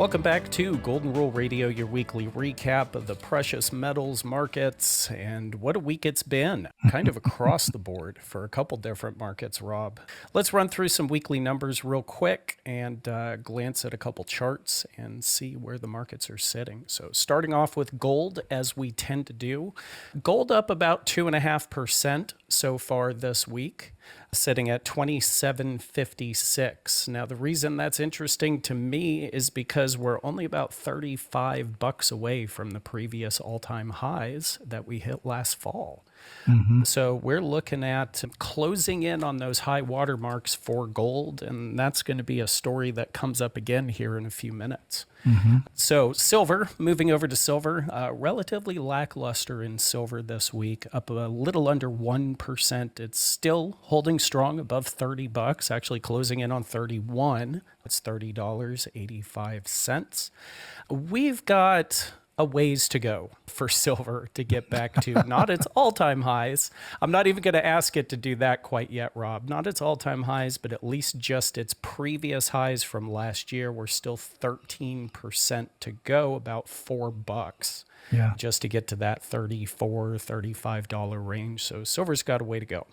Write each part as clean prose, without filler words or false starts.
Welcome back to Golden Rule Radio, your weekly recap of the precious metals markets. And what a week it's been, kind of across the board for a couple different markets, Rob. Let's run through some weekly numbers real quick and glance at a couple charts and see where the markets are sitting. So starting off with gold, as we tend to do. Gold up about 2.5% so far this week, sitting at 27.56. Now, the reason that's interesting to me is because we're only about $35 away from the previous all-time highs that we hit last fall. So we're looking at closing in on those high water marks for gold, and that's going to be a story that comes up again here in a few minutes. So silver, moving over to silver, relatively lackluster in silver this week, up a little under 1%. It's still holding strong above $30, actually closing in on 31. It's $30.85. We've got a ways to go for silver to get back to not its all-time highs. I'm not even going to ask it to do that quite yet, Rob. Not its all-time highs, but at least just its previous highs from last year. We're still 13% to go, about $4 just to get to that $34, $35 range. So silver's got a way to go.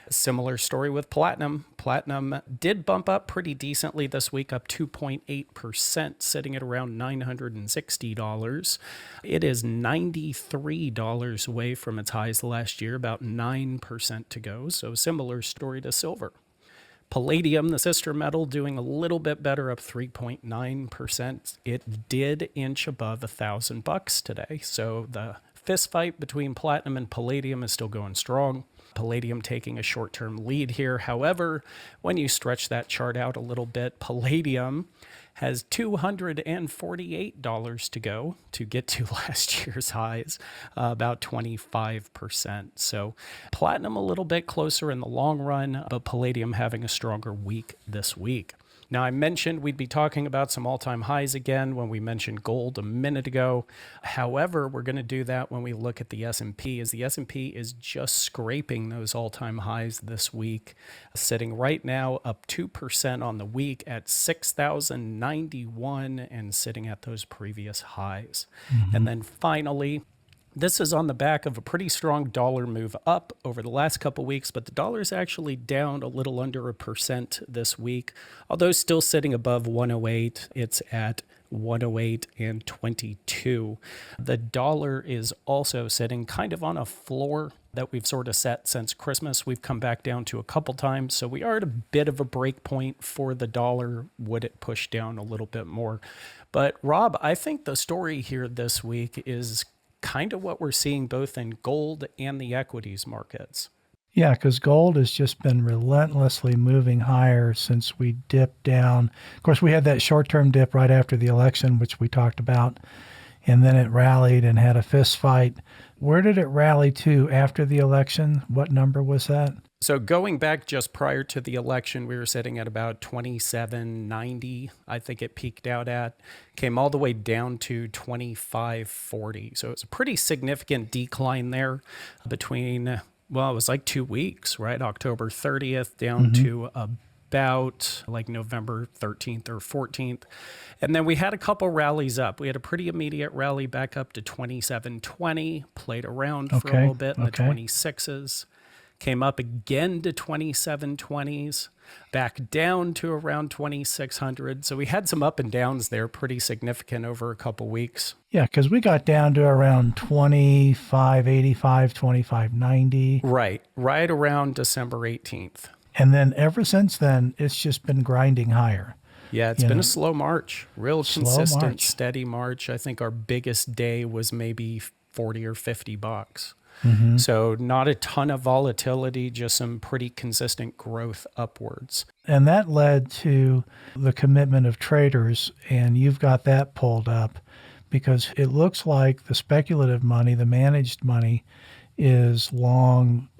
Similar story with platinum. Platinum did bump up pretty decently this week, up 2.8%, sitting at around $960. It is $93 away from its highs last year, about 9% to go. So similar story to silver. Palladium, the sister metal, doing a little bit better, up 3.9%. It did inch above $1,000 today. So the fist fight between platinum and palladium is still going strong. Palladium taking a short-term lead here. However, when you stretch that chart out a little bit, palladium has $248 to go to get to last year's highs, about 25%. So platinum a little bit closer in the long run, but palladium having a stronger week this week. Now, I mentioned we'd be talking about some all-time highs again when we mentioned gold a minute ago. However, we're going to do that when we look at the S&P, as the S&P is just scraping those all-time highs this week, sitting right now up 2% on the week at 6,091 and sitting at those previous highs. And then finally, this is on the back of a pretty strong dollar move up over the last couple of weeks, but the dollar is actually down a little under 1% this week, although still sitting above 108. It's at 108 and 22. The dollar is also sitting kind of on a floor that we've sort of set since Christmas. We've come back down to a couple times, so we are at a bit of a break point for the dollar. Would it push down a little bit more? But Rob, I think the story here this week is kind of what we're seeing both in gold and the equities markets. Yeah, because gold has just been relentlessly moving higher since we dipped down. Of course, we had that short-term dip right after the election, which we talked about, and then it rallied and had a fist fight. Where did it rally to after the election? What number was that? So going back just prior to the election, we were sitting at about 27.90. I think it peaked out at, came all the way down to 25.40. So it's a pretty significant decline there between, well, it was like 2 weeks, right? October 30th down to about like November 13th or 14th. And then we had a couple rallies up. We had a pretty immediate rally back up to 27.20, played around for a little bit in the 26s. Came up again to 27.20s, back down to around 2,600. So we had some up and downs there, pretty significant over a couple weeks. Yeah, because we got down to around 25.85, 25.90. Right around December 18th. And then ever since then, it's just been grinding higher. Yeah, it's been a slow march, real consistent, steady march. I think our biggest day was maybe $40 or $50. So not a ton of volatility, just some pretty consistent growth upwards. And that led to the commitment of traders, and you've got that pulled up because it looks like the speculative money, the managed money, is long,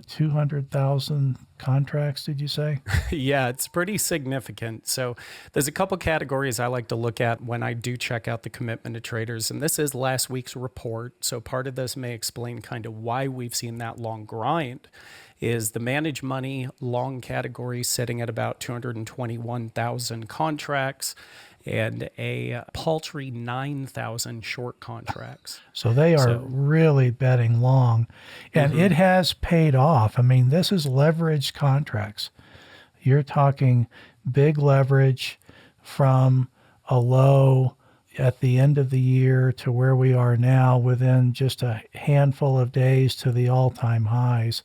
200,000 contracts, did you say? Yeah, it's pretty significant. So there's a couple categories I like to look at when I do check out the commitment of traders. And this is last week's report. So part of this may explain kind of why we've seen that long grind. Is the managed money long category sitting at about 221,000 contracts. and a paltry 9,000 short contracts. So they are So, really betting long, and it has paid off. I mean, this is leveraged contracts. You're talking big leverage from a low at the end of the year to where we are now within just a handful of days to the all-time highs.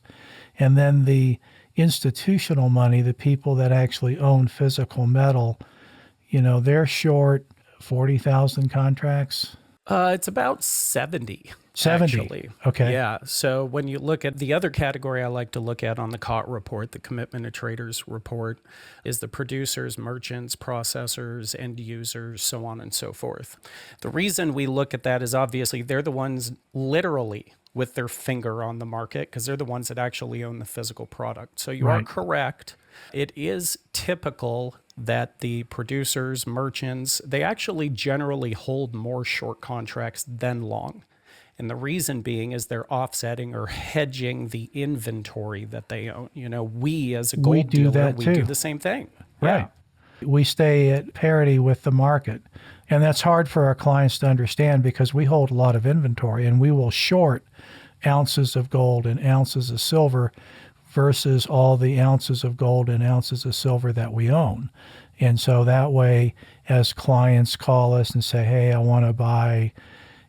And then the institutional money, the people that actually own physical metal, they're short 40,000 contracts. it's about 70, 70. actually. Okay. Yeah. So when you look at the other category I like to look at on the COT report, the Commitment of Traders report, is the producers, merchants, processors, end users, so on and so forth. The reason we look at that is obviously they're the ones literally with their finger on the market because they're the ones that actually own the physical product. So you are Right. correct. It is typical that the producers, merchants, they actually generally hold more short contracts than long. And the reason being is they're offsetting or hedging the inventory that they own. We as a We gold do dealer, that we too. do the same thing. Right. We stay at parity with the market. And that's hard for our clients to understand because we hold a lot of inventory and we will short ounces of gold and ounces of silver versus all the ounces of gold and ounces of silver that we own. And so that way, as clients call us and say, hey, I want to buy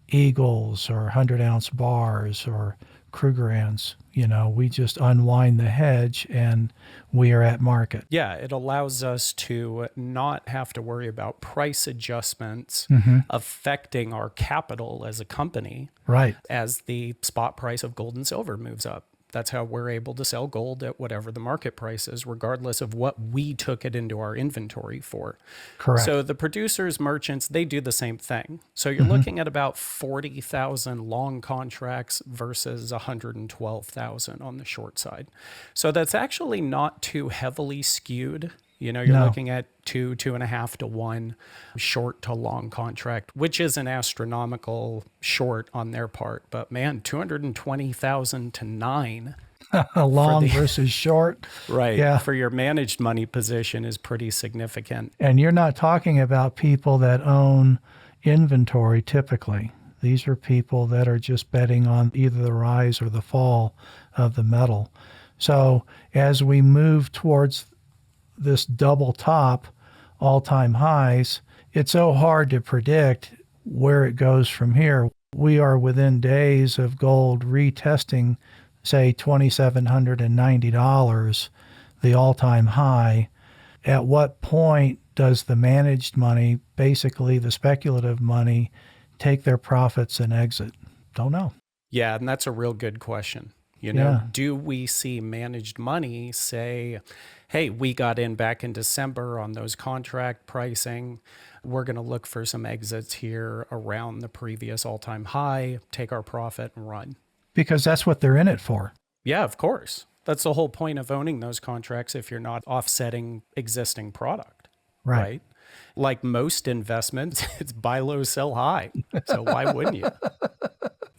Eagles or 100-ounce bars or Krugerrands, we just unwind the hedge and we are at market. Yeah, it allows us to not have to worry about price adjustments affecting our capital as a company Right. as the spot price of gold and silver moves up. That's how we're able to sell gold at whatever the market price is, regardless of what we took it into our inventory for. Correct. So the producers, merchants, they do the same thing. So you're looking at about 40,000 long contracts versus 112,000 on the short side. So that's actually not too heavily skewed. You're No. looking at 2.5 to 1 short to long contract, which is an astronomical short on their part. But man, 220,000 to 9. Long versus short. Right. Yeah. For your managed money position is pretty significant. And you're not talking about people that own inventory typically. These are people that are just betting on either the rise or the fall of the metal. So as we move towards this double top, all-time highs, it's so hard to predict where it goes from here. We are within days of gold retesting, say, $2,790, the all-time high. At what point does the managed money, basically the speculative money, take their profits and exit? Don't know. Yeah, and that's a real good question. Yeah. Do we see managed money say, hey, we got in back in December on those contract pricing. We're going to look for some exits here around the previous all-time high, take our profit and run. Because that's what they're in it for. Yeah, of course. That's the whole point of owning those contracts if you're not offsetting existing product, right? Like most investments, it's buy low, sell high. So why wouldn't you?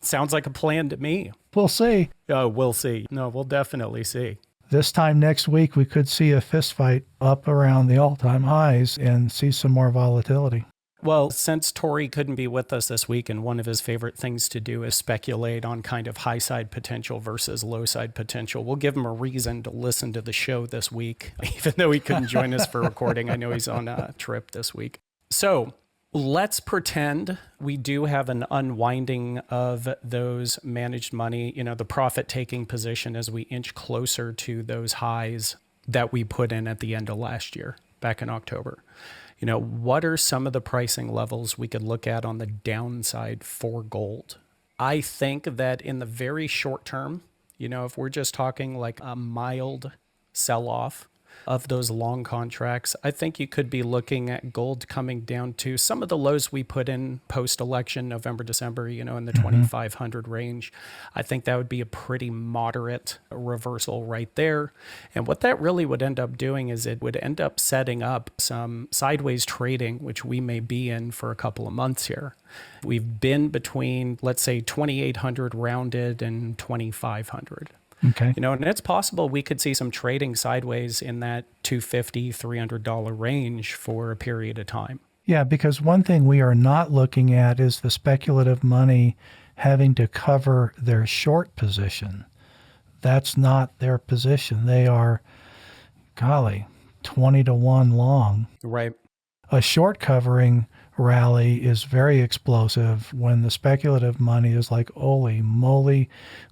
Sounds like a plan to me. We'll see. Oh, we'll see. No, we'll definitely see. This time next week, we could see a fist fight up around the all-time highs and see some more volatility. Well, since Tori couldn't be with us this week, and one of his favorite things to do is speculate on kind of high side potential versus low side potential, we'll give him a reason to listen to the show this week, even though he couldn't join us for recording. I know he's on a trip this week. So let's pretend we do have an unwinding of those managed money, the profit taking position as we inch closer to those highs that we put in at the end of last year, back in October. What are some of the pricing levels we could look at on the downside for gold? I think that in the very short term, if we're just talking like a mild sell-off of those long contracts, I think you could be looking at gold coming down to some of the lows we put in post-election, November, December, in the 2,500 range. I think that would be a pretty moderate reversal right there. And what that really would end up doing is it would end up setting up some sideways trading, which we may be in for a couple of months here. We've been between, let's say, 2,800 rounded and 2,500. Okay. And it's possible we could see some trading sideways in that $250, $300 range for a period of time. Yeah, because one thing we are not looking at is the speculative money having to cover their short position. That's not their position. They are, golly, 20 to 1 long. Right. A short covering rally is very explosive when the speculative money is like, holy moly,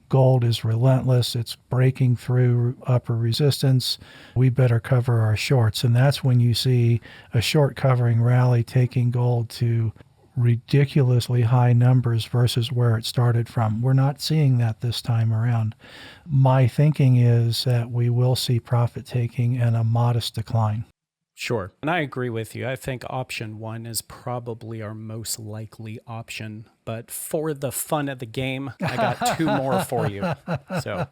gold is relentless. It's breaking through upper resistance. We better cover our shorts. And that's when you see a short covering rally taking gold to ridiculously high numbers versus where it started from. We're not seeing that this time around. My thinking is that we will see profit taking and a modest decline. Sure. And I agree with you. I think option one is probably our most likely option. But for the fun of the game, I got two more for you. So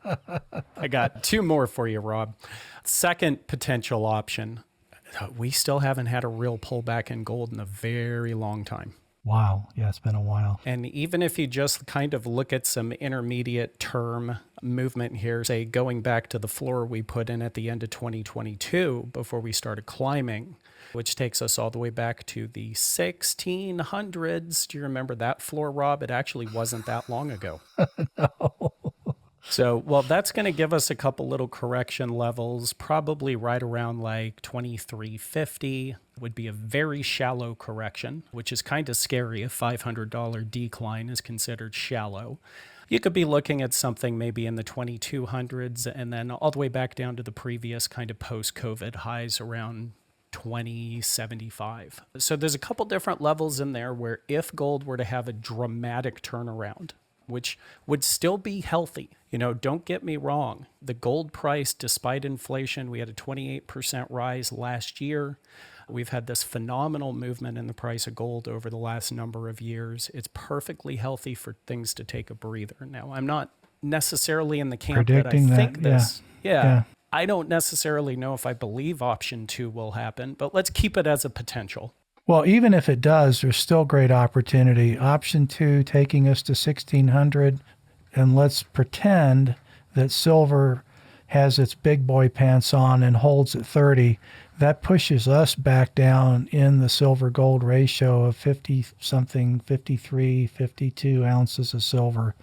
I got two more for you, Rob. Second potential option. We still haven't had a real pullback in gold in a very long time. Wow. Yeah, it's been a while. And even if you just kind of look at some intermediate term movement here, say going back to the floor we put in at the end of 2022 before we started climbing, which takes us all the way back to the 1600s. Do you remember that floor, Rob? It actually wasn't that long ago. No. So, well, that's going to give us a couple little correction levels, probably right around like 2350 would be a very shallow correction, which is kind of scary. A $500 decline is considered shallow. You could be looking at something maybe in the 2200s and then all the way back down to the previous kind of post-COVID highs around 2075. So there's a couple different levels in there where if gold were to have a dramatic turnaround, which would still be healthy. You know, don't get me wrong. The gold price, despite inflation, we had a 28% rise last year. We've had this phenomenal movement in the price of gold over the last number of years. It's perfectly healthy for things to take a breather. Now, I'm not necessarily in the camp Predicting that I think that, this. yeah. I don't necessarily know if I believe option two will happen, but let's keep it as a potential. Well, even if it does, there's still great opportunity. Option two taking us to 1600, and let's pretend that silver has its big boy pants on and holds at 30. That pushes us back down in the silver gold ratio of 50 something, 53, 52 ounces of silver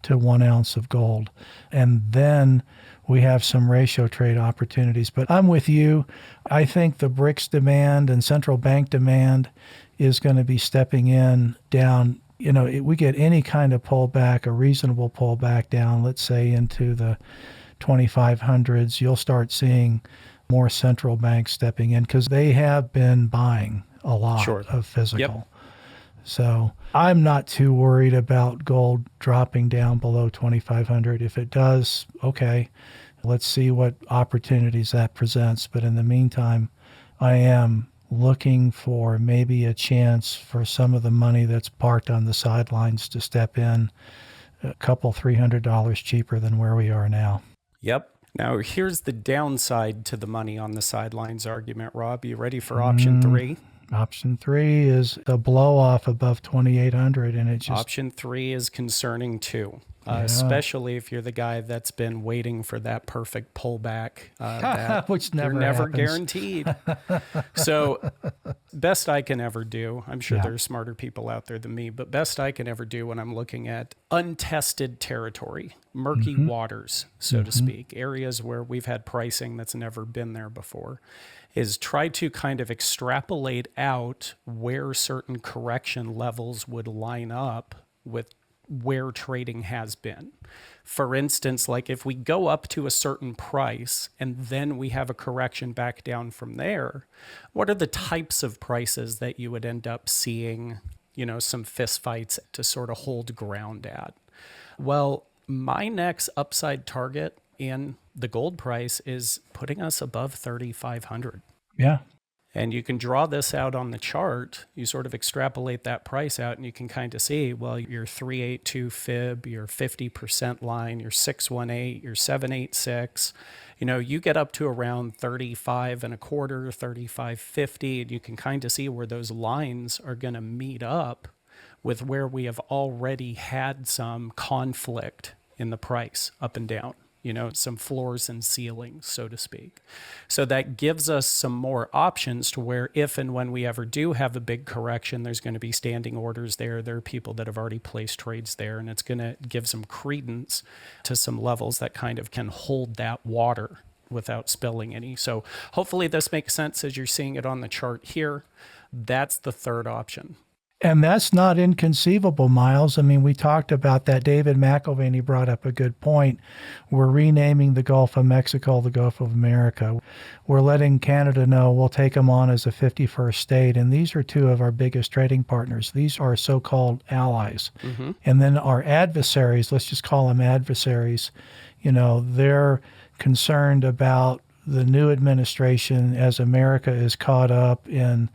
to 1 ounce of gold. And then we have some ratio trade opportunities. But I'm with you. I think the BRICS demand and central bank demand is going to be stepping in down. You know, we get any kind of pullback, a reasonable pullback down, let's say into the 2500s, you'll start seeing more central banks stepping in because they have been buying a lot of physical. Yep. So I'm not too worried about gold dropping down below 2,500. If it does, okay, let's see what opportunities that presents. But in the meantime, I am looking for maybe a chance for some of the money that's parked on the sidelines to step in a couple $300 cheaper than where we are now. Yep. Now, here's the downside to the money on the sidelines argument, Rob. You ready for option three? Option three is a blow off above 2,800, and it just Option three is concerning too, especially if you're the guy that's been waiting for that perfect pullback, that which never you're never happens. guaranteed. So, best I can ever do. I'm sure Yeah. there are smarter people out there than me, but best I can ever do when I'm looking at untested territory, murky waters, so to speak, areas where we've had pricing that's never been there before, is try to kind of extrapolate out where certain correction levels would line up with where trading has been. For instance, like if we go up to a certain price and then we have a correction back down from there, what are the types of prices that you would end up seeing, you know, some fist fights to sort of hold ground at? Well, my next upside target in the gold price is putting us above 3,500. Yeah. And you can draw this out on the chart. You sort of extrapolate that price out and you can kind of see, well, your 382 fib, your 50% line, your 618, your 786, you know, you get up to around 35 and a quarter, 35.50, and you can kind of see where those lines are going to meet up with where we have already had some conflict in the price up and down. some floors and ceilings, so to speak. So that gives us some more options to where if and when we ever do have a big correction, there's going to be standing orders there. There are people that have already placed trades there, and it's going to give some credence to some levels that kind of can hold that water without spilling any. So hopefully this makes sense as you're seeing it on the chart here. That's the third option. And that's not inconceivable, Miles. I mean, we talked about that. David McElvaney brought up a good point. We're renaming the Gulf of Mexico the Gulf of America. We're letting Canada know we'll take them on as a 51st state. And these are two of our biggest trading partners. These are so-called allies. Mm-hmm. And then our adversaries, let's just call them adversaries, they're concerned about the new administration as America is caught up in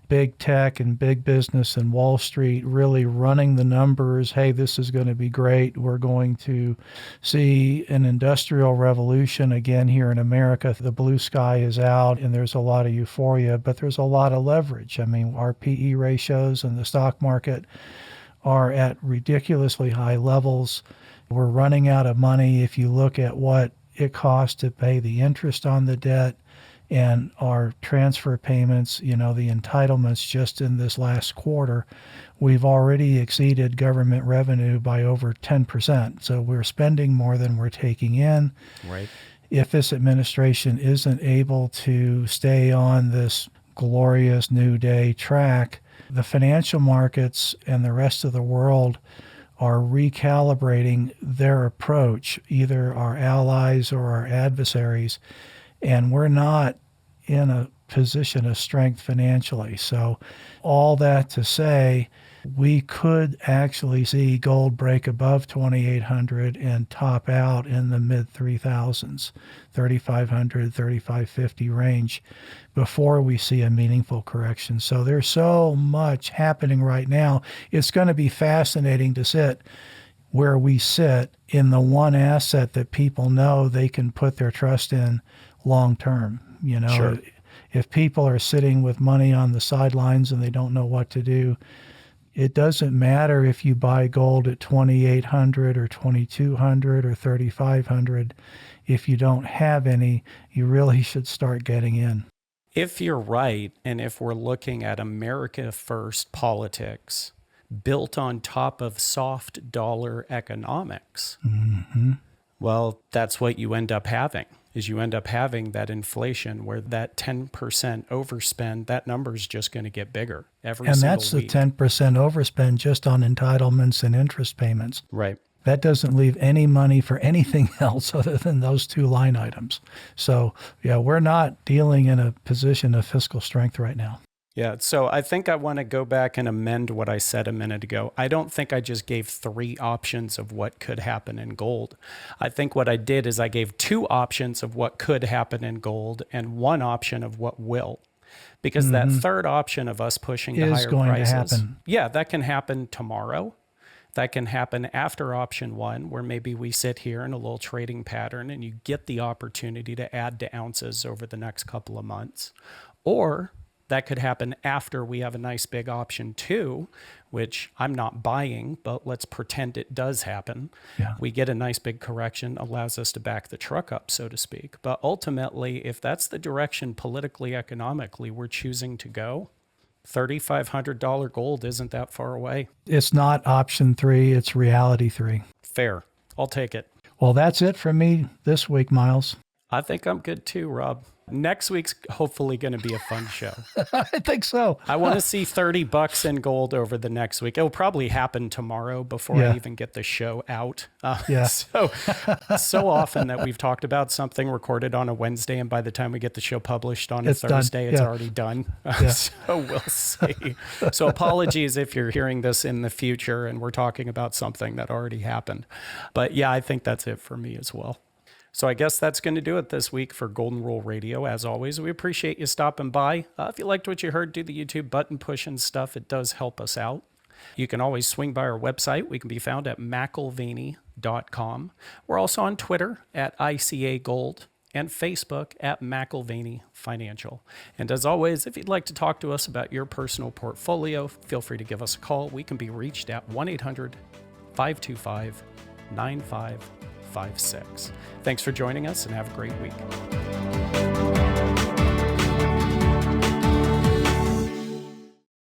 big tech and big business and Wall Street really running the numbers. Hey, this is going to be great. We're going to see an industrial revolution again here in America. The blue sky is out and there's a lot of euphoria, but there's a lot of leverage. I mean, our PE ratios in the stock market are at ridiculously high levels. We're running out of money. If you look at what it costs to pay the interest on the debt, and our transfer payments, the entitlements just in this last quarter, we've already exceeded government revenue by over 10%. So we're spending more than we're taking in. Right. If this administration isn't able to stay on this glorious new day track, the financial markets and the rest of the world are recalibrating their approach, either our allies or our adversaries, and we're not in a position of strength financially. So all that to say, we could actually see gold break above 2,800 and top out in the mid 3,000s, 3,500, 3,550 range before we see a meaningful correction. So there's so much happening right now. It's going to be fascinating to sit where we sit in the one asset that people know they can put their trust in long term. Sure. If people are sitting with money on the sidelines and they don't know what to do, it doesn't matter if you buy gold at 2,800 or 2,200 or 3,500. If you don't have any, you really should start getting in. If you're right, and if we're looking at America first politics built on top of soft dollar economics, well, that's what you end up having. Is you end up having that inflation where that 10% overspend, that number is just going to get bigger every single week. And that's the 10% overspend just on entitlements and interest payments. Right. That doesn't leave any money for anything else other than those two line items. So, yeah, we're not dealing in a position of fiscal strength right now. Yeah, so I think I want to go back and amend what I said a minute ago. I don't think I just gave 3 options of what could happen in gold. I think what I did is I gave 2 options of what could happen in gold and 1 option of what will. Because that third option of us pushing to higher prices, to happen. Yeah, that can happen tomorrow. That can happen after option 1, where maybe we sit here in a little trading pattern and you get the opportunity to add to ounces over the next couple of months. Or that could happen after we have a nice big option 2, which I'm not buying, but let's pretend it does happen. Yeah. We get a nice big correction, allows us to back the truck up, so to speak. But ultimately, if that's the direction politically, economically we're choosing to go, $3,500 gold isn't that far away. It's not option 3, it's reality 3. Fair. I'll take it. Well, that's it from me this week, Miles. I think I'm good too, Rob. Next week's hopefully going to be a fun show. I think so. I want to see $30 in gold over the next week. It'll probably happen tomorrow before I even get the show out. So often that we've talked about something recorded on a Wednesday, and by the time we get the show published on a Thursday, it's already done. So we'll see. So apologies if you're hearing this in the future and we're talking about something that already happened. But yeah, I think that's it for me as well. So I guess that's going to do it this week for Golden Rule Radio. As always, we appreciate you stopping by. If you liked what you heard, do the YouTube button push and stuff. It does help us out. You can always swing by our website. We can be found at McElvaney.com. We're also on Twitter at ICA Gold and Facebook at McElvaney Financial. And as always, if you'd like to talk to us about your personal portfolio, feel free to give us a call. We can be reached at 1-800-525-9555. 1.56. Thanks for joining us and have a great week.